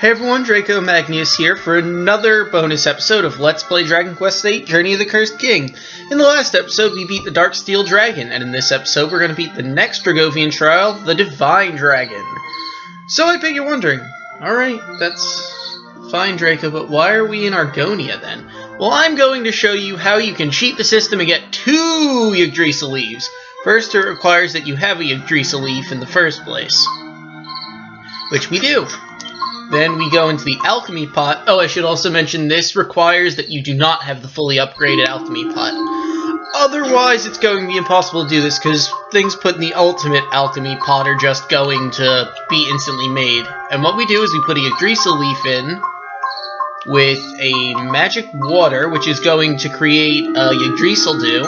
Hey everyone, Draco Magnius here for another bonus episode of Let's Play Dragon Quest VIII Journey of the Cursed King. In the last episode, we beat the Dark Steel Dragon, and in this episode, we're going to beat the next Dragovian trial, the Divine Dragon. So I bet you're wondering, alright, that's fine, Draco, but why are we in Argonia then? Well, I'm going to show you how you can cheat the system and get 2 Yggdrasil leaves. First, it requires that you have a Yggdrasil leaf in the first place, which we do. Then we go into the alchemy pot. Oh, I should also mention this requires that you do not have the fully upgraded alchemy pot. Otherwise, it's going to be impossible to do this because things put in the ultimate alchemy pot are just going to be instantly made. And what we do is we put a Yggdrasil leaf in with a magic water, which is going to create a Yggdrasil dew.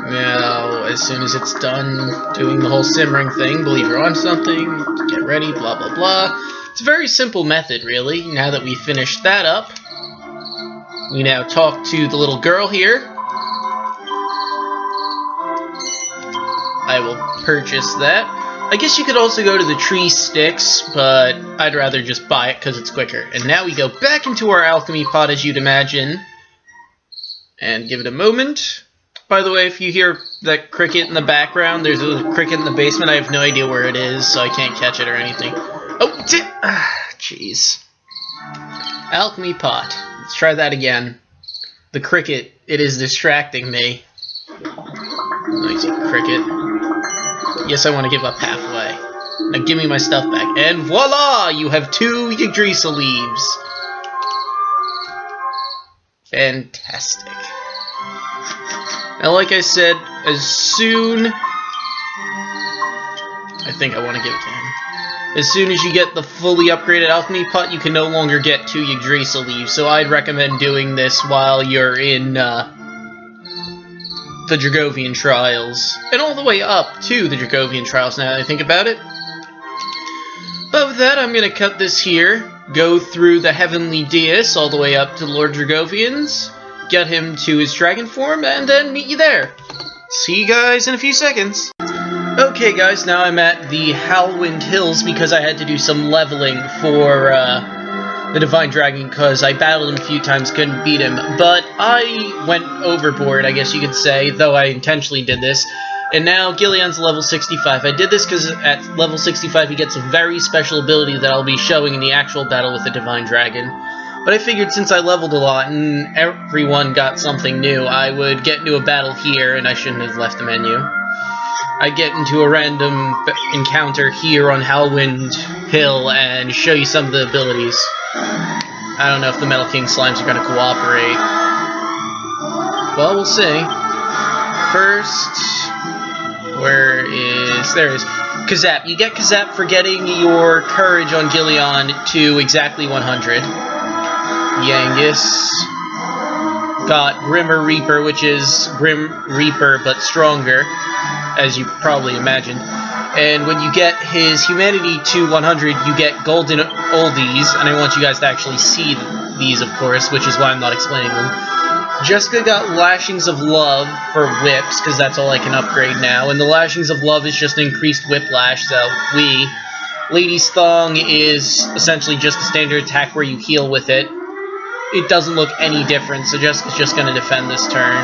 Now, as soon as it's done doing the whole simmering thing, believe you're on something, get ready, blah blah blah. It's a very simple method, really. Now that we've finished that up, we now talk to the little girl here. I will purchase that. I guess you could also go to the tree sticks, but I'd rather just buy it because it's quicker. And now we go back into our alchemy pot, as you'd imagine, and give it a moment. By the way, if you hear that cricket in the background, there's a cricket in the basement. I have no idea where it is, so I can't catch it or anything. Oh, jeez. Alchemy pot. Let's try that again. The cricket, it is distracting me. Noisy cricket. Yes, I want to give up halfway. Now give me my stuff back. And voila! You have 2 Yggdrasil leaves. Fantastic. Now, like I said, as soon... I think I want to give it to him. As soon as you get the fully upgraded alchemy pot, you can no longer get 2 Yggdrasil leaves, so I'd recommend doing this while you're in the Dragovian trials. And all the way up to the Dragovian trials, now that I think about it. But with that, I'm going to cut this here, go through the Heavenly Deus all the way up to Lord Dragovians, get him to his dragon form, and then meet you there. See you guys in a few seconds. Okay guys, now I'm at the Howlwind Hills because I had to do some leveling for the Divine Dragon because I battled him a few times, couldn't beat him. But I went overboard, I guess you could say, though I intentionally did this. And now Gillian's level 65. I did this because at level 65 he gets a very special ability that I'll be showing in the actual battle with the Divine Dragon. But I figured since I leveled a lot and everyone got something new, I would get into a battle here, and I shouldn't have left the menu. I'd get into a random encounter here on Howlwind Hill and show you some of the abilities. I don't know if the Metal King Slimes are going to cooperate. Well, we'll see. First, where is... there it is. Kazap. You get Kazap for getting your courage on Gillian to exactly 100. Yangus got Grimmer Reaper, which is Grim Reaper but stronger, as you probably imagined. And when you get his humanity to 100, you get golden oldies, and I want you guys to actually see these, of course, which is why I'm not explaining them. Jessica got Lashings of Love for whips, because that's all I can upgrade now, and the Lashings of Love is just an increased whiplash, so Lady's Thong is essentially just a standard attack where you heal with it. It doesn't look any different, so Jessica's just going to defend this turn.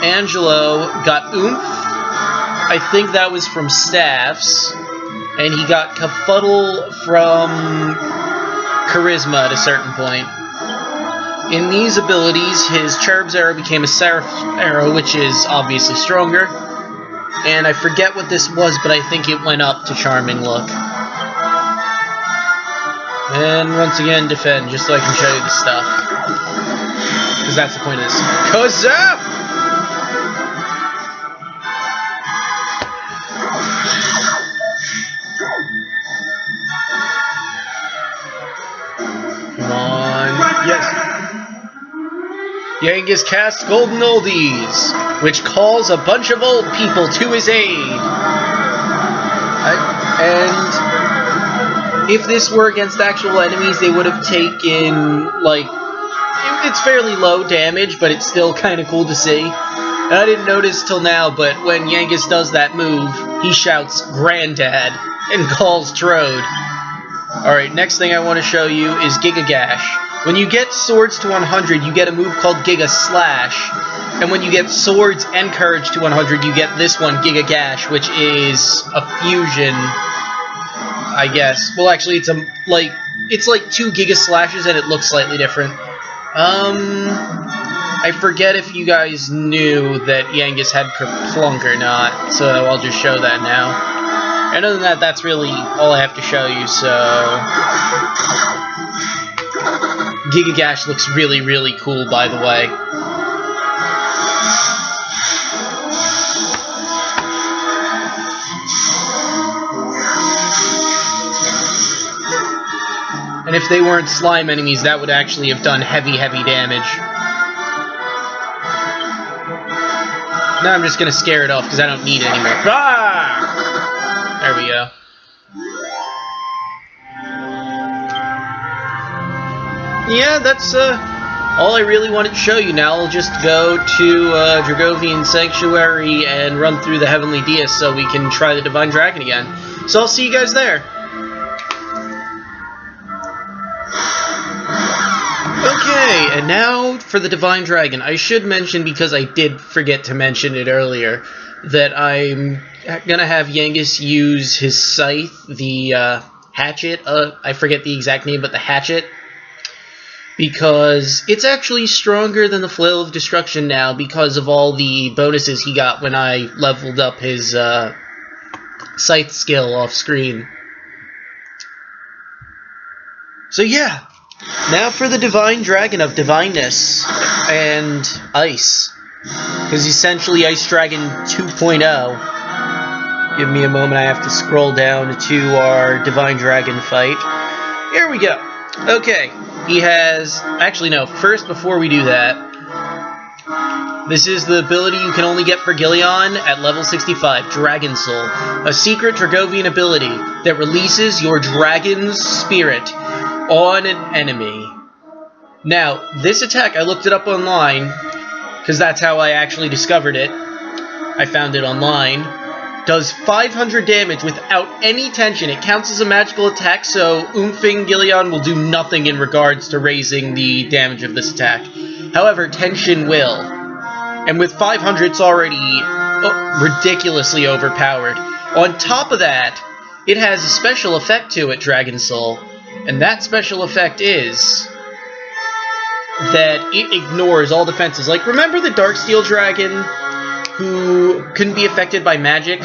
Angelo got Oomph. I think that was from Staffs. And he got Kafuddle from Charisma at a certain point. In these abilities, his Cherub's Arrow became a Seraph Arrow, which is obviously stronger. And I forget what this was, but I think it went up to Charming Look. And once again, defend, just so I can show you the stuff. Because that's the point of this. Kazap! Come on. Yes. Yangus casts Golden Oldies, which calls a bunch of old people to his aid. And if this were against actual enemies, they would have taken, like, it's fairly low damage, but it's still kind of cool to see. And I didn't notice till now, but when Yangus does that move, he shouts, "Granddad." and calls Trode. Alright, next thing I want to show you is Giga Gash. When you get swords to 100, you get a move called Giga Slash. And when you get swords and courage to 100, you get this one, Giga Gash, which is a fusion, I guess. Well, actually, it's like 2 Giga Slashes, and it looks slightly different. I forget if you guys knew that Yangus had Kerplunk or not, so I'll just show that now. And other than that, that's really all I have to show you, so... Giga Gash looks really, really cool, by the way. And if they weren't slime enemies, that would actually have done heavy, heavy damage. Now I'm just gonna scare it off, because I don't need it anymore. Ah! There we go. Yeah, that's all I really wanted to show you. Now I'll just go to Dragovian Sanctuary and run through the Heavenly Dais so we can try the Divine Dragon again. So I'll see you guys there. Okay, and now for the Divine Dragon. I should mention, because I did forget to mention it earlier, that I'm gonna have Yangus use his scythe, the hatchet. I forget the exact name, but the hatchet. Because it's actually stronger than the Flail of Destruction now because of all the bonuses he got when I leveled up his scythe skill off screen. So yeah, now for the Divine Dragon of Divineness and Ice. Because essentially Ice Dragon 2.0. Give me a moment, I have to scroll down to our Divine Dragon fight. Here we go. Okay. He has... Actually, no. First, before we do that, this is the ability you can only get for Gillion at level 65, Dragon Soul. A secret Dragovian ability that releases your dragon's spirit on an enemy. Now, this attack, I looked it up online, because that's how I actually discovered it. I found it online. Does 500 damage without any tension. It counts as a magical attack, so Oomphing Gillion will do nothing in regards to raising the damage of this attack. However, tension will. And with 500, it's already ridiculously overpowered. On top of that, it has a special effect to it, Dragon Soul. And that special effect is that it ignores all defenses. Like, remember the Darksteel Dragon who couldn't be affected by magic?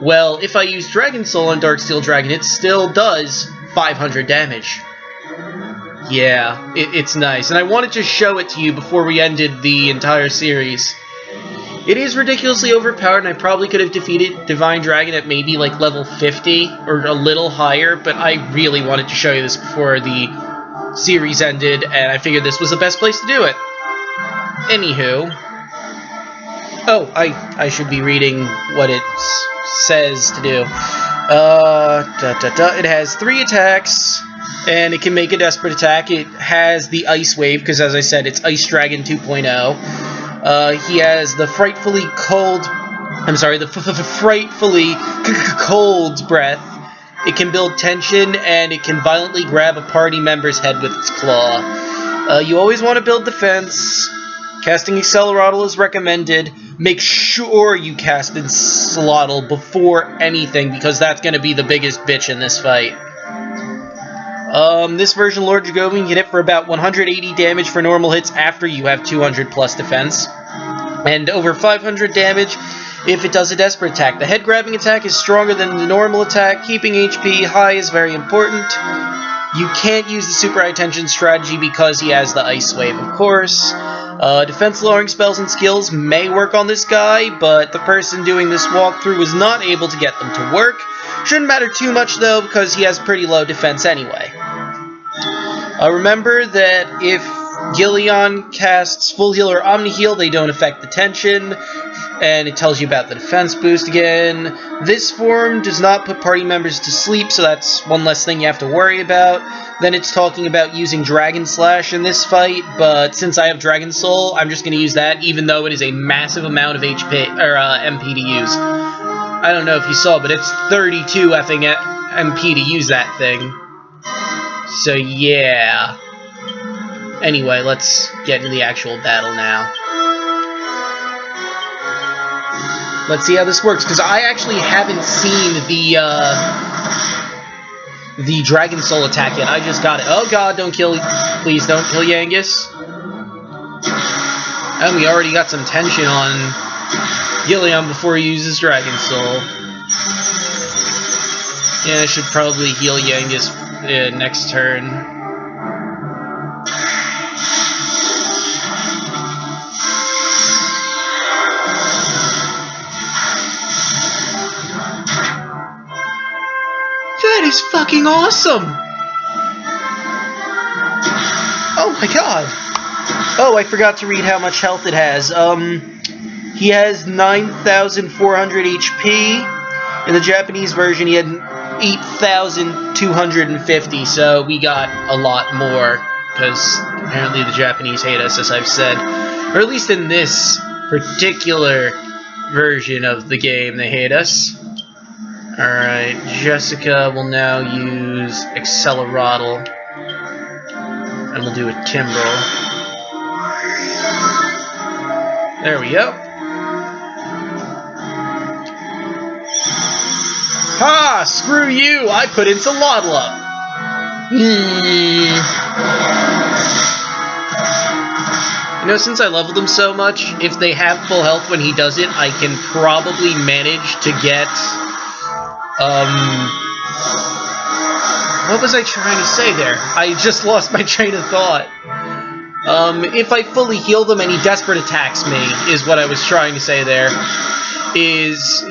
Well, if I use Dragon Soul on Darksteel Dragon, it still does 500 damage. Yeah, it's nice. And I wanted to show it to you before we ended the entire series. It is ridiculously overpowered, and I probably could have defeated Divine Dragon at maybe like level 50 or a little higher, but I really wanted to show you this before the series ended, and I figured this was the best place to do it. Anywho... Oh, I should be reading what it says to do. It has 3 attacks, and it can make a desperate attack. It has the Ice Wave, because as I said, it's Ice Dragon 2.0. He has the frightfully cold... I'm sorry, the frightfully cold breath. It can build tension, and it can violently grab a party member's head with its claw. You always want to build defense. Casting Accelerotl is recommended. Make sure you cast Accelerotl before anything, because that's going to be the biggest bitch in this fight. This version, Lord Dragovian, can hit for about 180 damage for normal hits after you have 200 plus defense. And over 500 damage if it does a desperate attack. The head-grabbing attack is stronger than the normal attack. Keeping HP high is very important. You can't use the super high tension strategy because he has the Ice Wave, of course. Defense-lowering spells and skills may work on this guy, but the person doing this walkthrough was not able to get them to work. Shouldn't matter too much, though, because he has pretty low defense anyway. Remember that if Gillion casts Full Heal or Omni Heal, they don't affect the tension, and it tells you about the defense boost again. This form does not put party members to sleep, so that's one less thing you have to worry about. Then it's talking about using Dragon Slash in this fight, but since I have Dragon Soul, I'm just going to use that, even though it is a massive amount of HP or MP to use. I don't know if you saw, but it's 32 effing MP to use that thing. So yeah. Anyway, let's get into the actual battle now. Let's see how this works, because I actually haven't seen the Dragon Soul attack yet. I just got it. Oh god, don't kill... Please don't kill Yangus. And we already got some tension on Gilliam before he uses Dragon Soul. Yeah, I should probably heal Yangus next turn. That is fucking awesome! Oh my god! Oh, I forgot to read how much health it has. He has 9,400 HP. In the Japanese version, he had 8,250, so we got a lot more, because apparently the Japanese hate us, as I've said. Or at least in this particular version of the game, they hate us. Alright, Jessica will now use Accelerattle, and we'll do a Timbrel. There we go. Ha! Screw you! I put Insolotl up! You know, since I leveled him so much, if they have full health when he does it, I can probably manage to get... what was I trying to say there? I just lost my train of thought. If I fully heal them and he desperate attacks me, is what I was trying to say there, is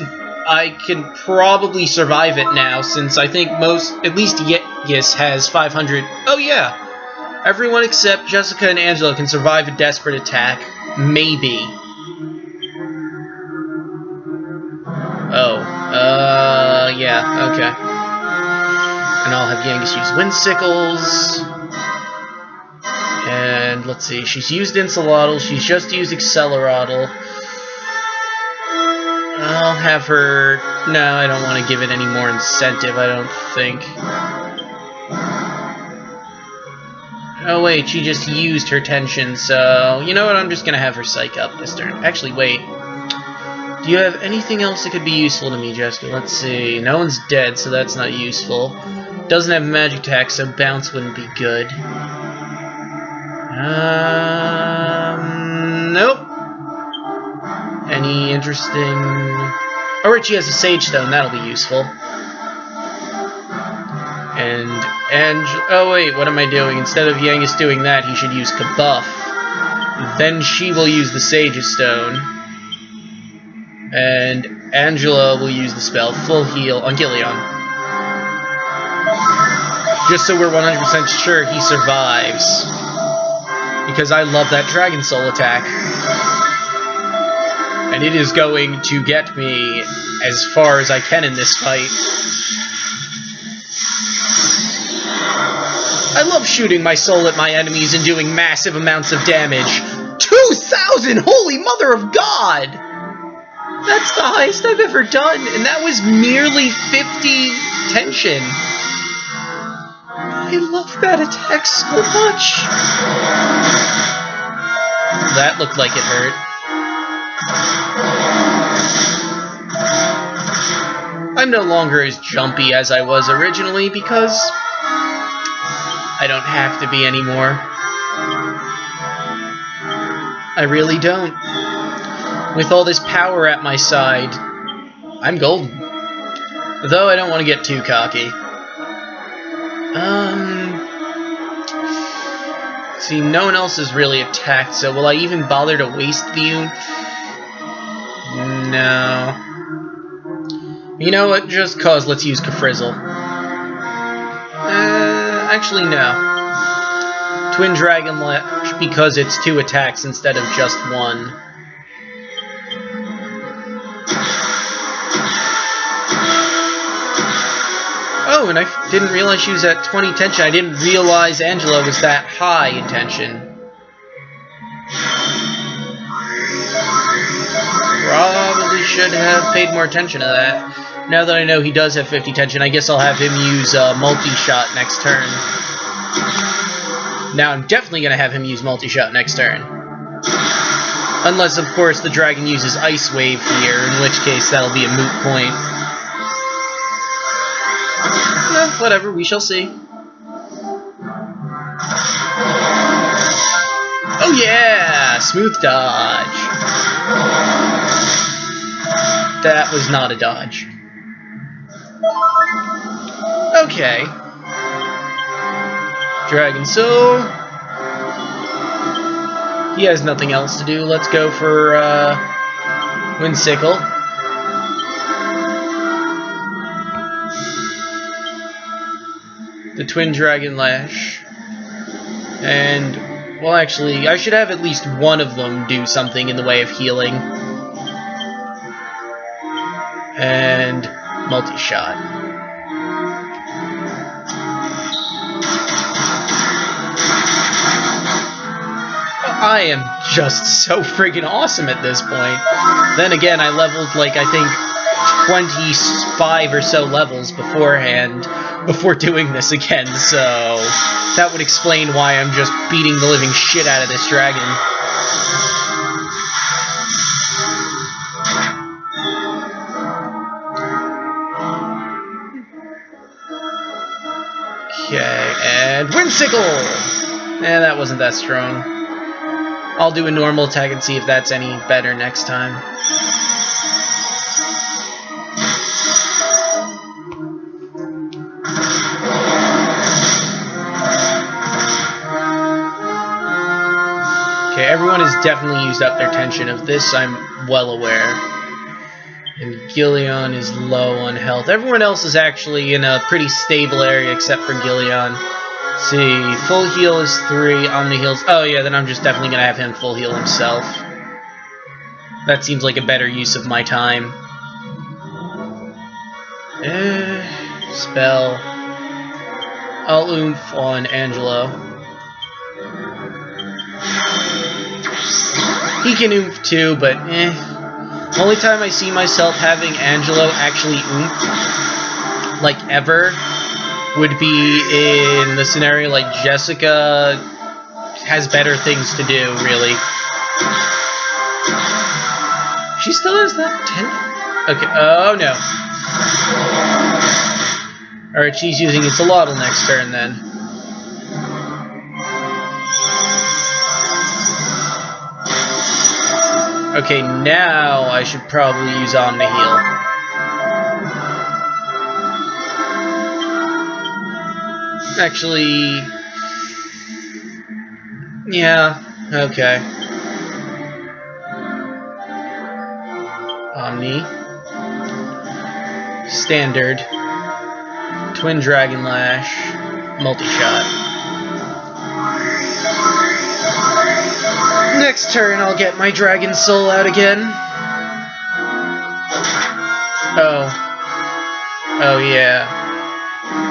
I can probably survive it now, since I think at least Yangus has 500. Oh yeah! Everyone except Jessica and Angela can survive a desperate attack. Maybe. Oh. Yeah, okay. And I'll have Yangus use Windsickles. And let's see, she's used Insolotl, she's just used Acceleratl. I'll have her... No, I don't want to give it any more incentive, I don't think. Oh wait, she just used her tension, so... You know what, I'm just gonna have her Psych up this turn. Actually, wait. Do you have anything else that could be useful to me, Jessica? Let's see. No one's dead, so that's not useful. Doesn't have magic attack, so bounce wouldn't be good. Nope. Any interesting... Alright, she has a Sage Stone, that'll be useful. And oh wait, what am I doing? Instead of Yangus doing that, he should use Kabuff. Then she will use the Sage Stone. And Angela will use the spell Full Heal on Gilliam. Just so we're 100% sure he survives. Because I love that Dragon Soul attack. And it is going to get me as far as I can in this fight. I love shooting my soul at my enemies and doing massive amounts of damage. 2,000! Holy Mother of God! That's the highest I've ever done, and that was merely 50 tension. I love that attack so much. That looked like it hurt. I'm no longer as jumpy as I was originally because I don't have to be anymore. I really don't. With all this power at my side, I'm golden. Though I don't want to get too cocky. See, no one else is really attacked, so will I even bother to waste the oomph? No. You know what? Just cause, let's use Kafrizzle. Actually, no. Twin Dragon Lash, because it's 2 attacks instead of just 1. Oh, and I didn't realize she was at 20 tension. I didn't realize Angela was that high in tension. Probably should have paid more attention to that. Now that I know he does have 50 tension, I guess I'll have him use multi-shot next turn. Now I'm definitely going to have him use multi-shot next turn. Unless, of course, the dragon uses Ice Wave here, in which case that'll be a moot point. No, whatever, we shall see. Oh yeah! Smooth dodge. That was not a dodge. Okay. Dragon Soul. He has nothing else to do. Let's go for Windsickle. The Twin Dragon Lash. And, well, actually, I should have at least one of them do something in the way of healing. And multi-shot. I am just so friggin' awesome at this point. Then again, I leveled, like, I think 25 or so levels beforehand, before doing this again, so that would explain why I'm just beating the living shit out of this dragon. Okay, and Windsickle! Eh, that wasn't that strong. I'll do a normal attack and see if that's any better next time. Okay, everyone has definitely used up their tension. Of this, I'm well aware. And Gillion is low on health. Everyone else is actually in a pretty stable area except for Gillion. Let's see, full heal is 3, Omni heals. Oh yeah, then I'm just definitely gonna have him full heal himself. That seems like a better use of my time. Spell. I'll oomph on Angelo. He can oomph too, but only time I see myself having Angelo actually oomph, like ever, would be in the scenario like Jessica has better things to do, really. She still has that 10? Okay, oh no. Alright, she's using Insolotl next turn then. Okay, now I should probably use Omni Heal. Actually, yeah, okay. Omni. Standard. Twin Dragon Lash. Multi-shot. Next turn, I'll get my Dragon Soul out again. Oh, yeah.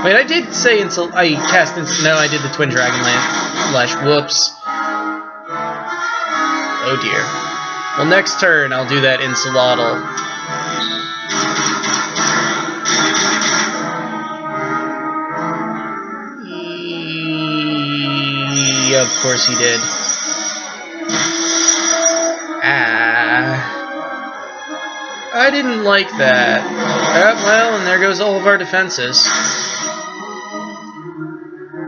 Wait, I did say I cast no, I did the Twin Dragon Lash. Whoops. Oh dear. Well, next turn I'll do that Insolotl. Of course he did. I didn't like that. Well, and there goes all of our defenses.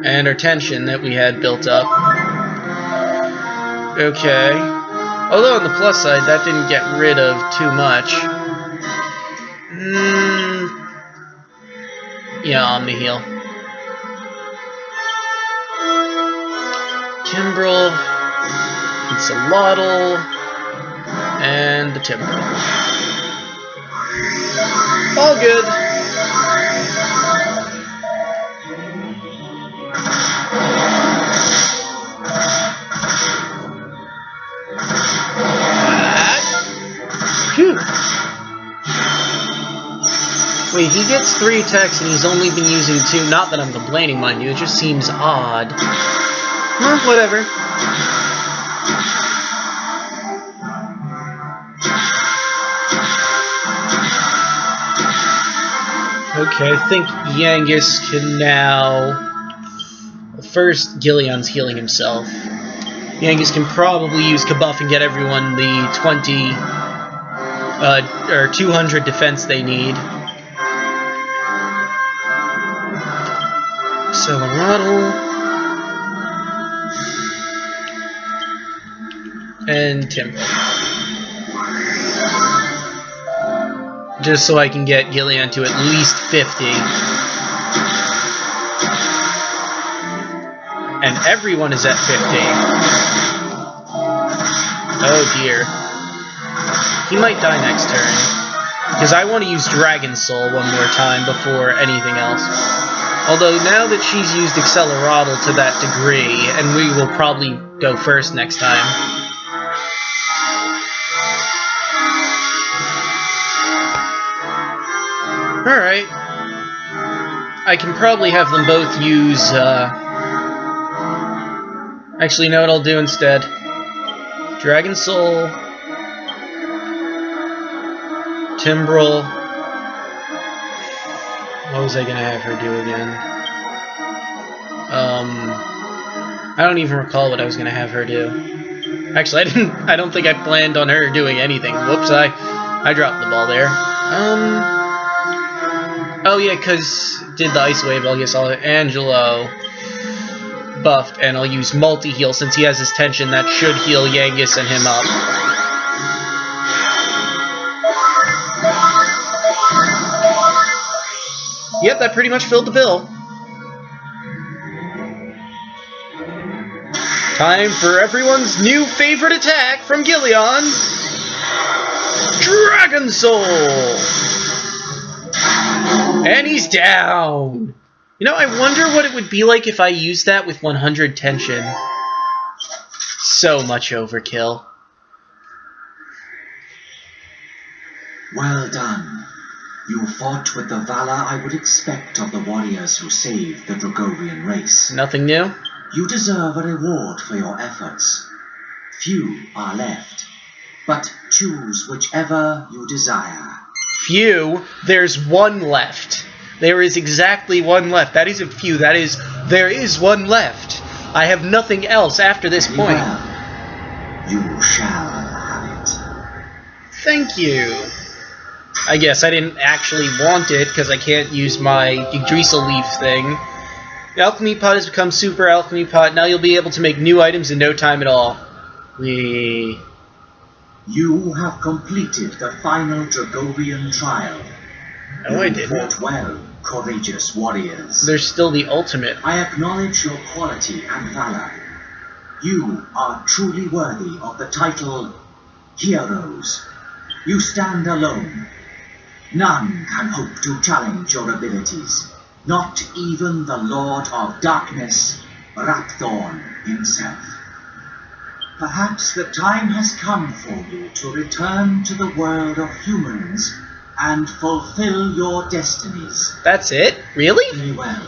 And our tension that we had built up. Okay. Although on the plus side, that didn't get rid of too much. Yeah, Omni Heal. Timbrel, Insolotl, and the Timbrel. All good. Phew. Wait, he gets 3 attacks and he's only been using 2. Not that I'm complaining, mind you. It just seems odd. Well, whatever. Okay, I think Yangus can now... First, Gillian's healing himself. Yangus can probably use Kabuff and get everyone the 200 defense they need. Acceleratl. And Timber. Just so I can get Gillian to at least 50. And everyone is at 50. Oh dear. He might die next turn. Because I want to use Dragon Soul one more time before anything else. Although now that she's used Acceleratl to that degree, and we will probably go first next time. Alright. I can probably have them both use, Actually, you know what I'll do instead? Dragon Soul, Timbrel. What was I gonna have her do again? I don't even recall what I was gonna have her do. Actually, I don't think I planned on her doing anything. Whoops, I dropped the ball there. Oh yeah, cause did the Ice Wave, I'll guess I'll Angelo buffed, and I'll use multi-heal since he has his tension. That should heal Yangus and him up. Yep, that pretty much filled the bill. Time for everyone's new favorite attack from Gillian. Dragon Soul! And he's down! You know, I wonder what it would be like if I used that with 100 tension. So much overkill. Well done. You fought with the valor I would expect of the warriors who saved the Dracovian race. Nothing new? You deserve a reward for your efforts. Few are left, but choose whichever you desire. Few? There's one left. There is exactly one left. That isn't few, that is, there is one left. I have nothing else after this point. Well, you shall have it. Thank you. I guess I didn't actually want it, because I can't use my Yggdrasil Leaf thing. The Alchemy Pot has become Super Alchemy Pot. Now you'll be able to make new items in no time at all. You have completed the final Dracovian trial. No, I didn't. You fought well, courageous warriors. There's still the ultimate. I acknowledge your quality and valor. You are truly worthy of the title Heroes. You stand alone. None can hope to challenge your abilities. Not even the Lord of Darkness, Rapthorn himself. Perhaps the time has come for you to return to the world of humans and fulfill your destinies. That's it? Really? Very well.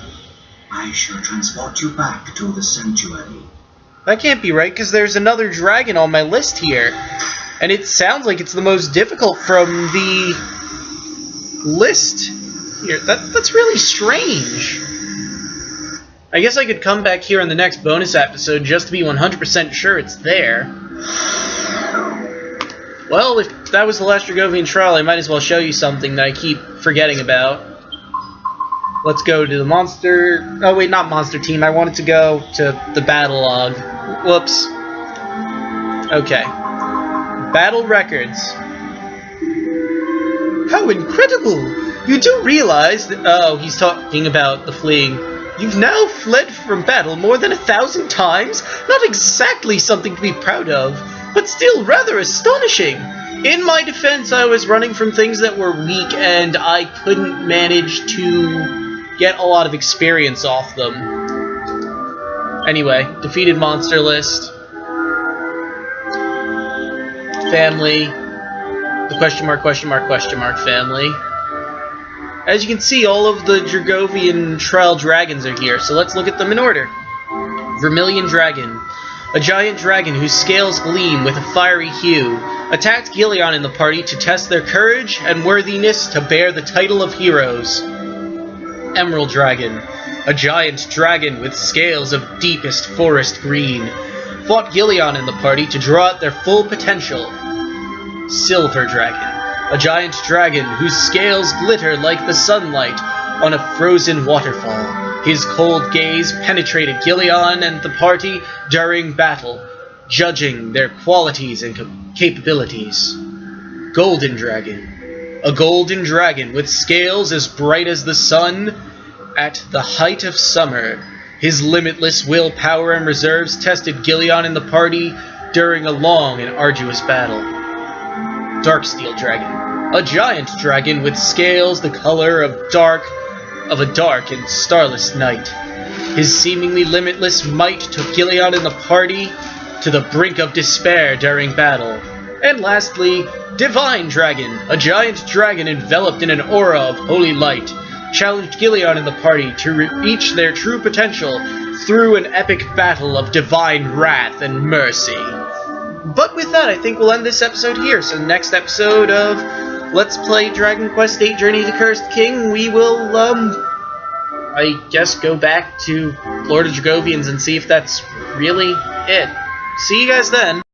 I shall transport you back to the sanctuary. That can't be right, because there's another dragon on my list here. And it sounds like it's the most difficult from the list here. That's really strange. I guess I could come back here in the next bonus episode just to be 100% sure it's there. Well, if that was the last Dracovian trial, I might as well show you something that I keep forgetting about. Let's go to the monster... Oh, wait, not monster team. I wanted to go to the battle log. Whoops. Okay. Battle records. How incredible! You do realize that... Oh, he's talking about the fleeing. You've now fled from battle more than 1,000 times? Not exactly something to be proud of, but still rather astonishing. In my defense, I was running from things that were weak, and I couldn't manage to get a lot of experience off them. Anyway, defeated monster list. Family. The question mark family. As you can see, all of the Dracovian trial dragons are here, so let's look at them in order. Vermilion Dragon. A giant dragon whose scales gleam with a fiery hue, attacked Gillian and the party to test their courage and worthiness to bear the title of heroes. Emerald Dragon, a giant dragon with scales of deepest forest green, fought Gillion and the party to draw out their full potential. Silver Dragon, a giant dragon whose scales glitter like the sunlight on a frozen waterfall. His cold gaze penetrated Gillion and the party during battle, judging their qualities and capabilities. Golden Dragon, a golden dragon with scales as bright as the sun at the height of summer. His limitless willpower and reserves tested Gillion and the party during a long and arduous battle. Darksteel Dragon, a giant dragon with scales the color of a dark and starless night. His seemingly limitless might took Gillion and the party to the brink of despair during battle. And lastly, Divine Dragon, a giant dragon enveloped in an aura of holy light, challenged Gillion and the party to reach their true potential through an epic battle of divine wrath and mercy. But with that, I think we'll end this episode here. So the next episode of Let's Play Dragon Quest VIII Journey to the Cursed King, we will, I guess go back to Lord of Dragovians and see if that's really it. See you guys then.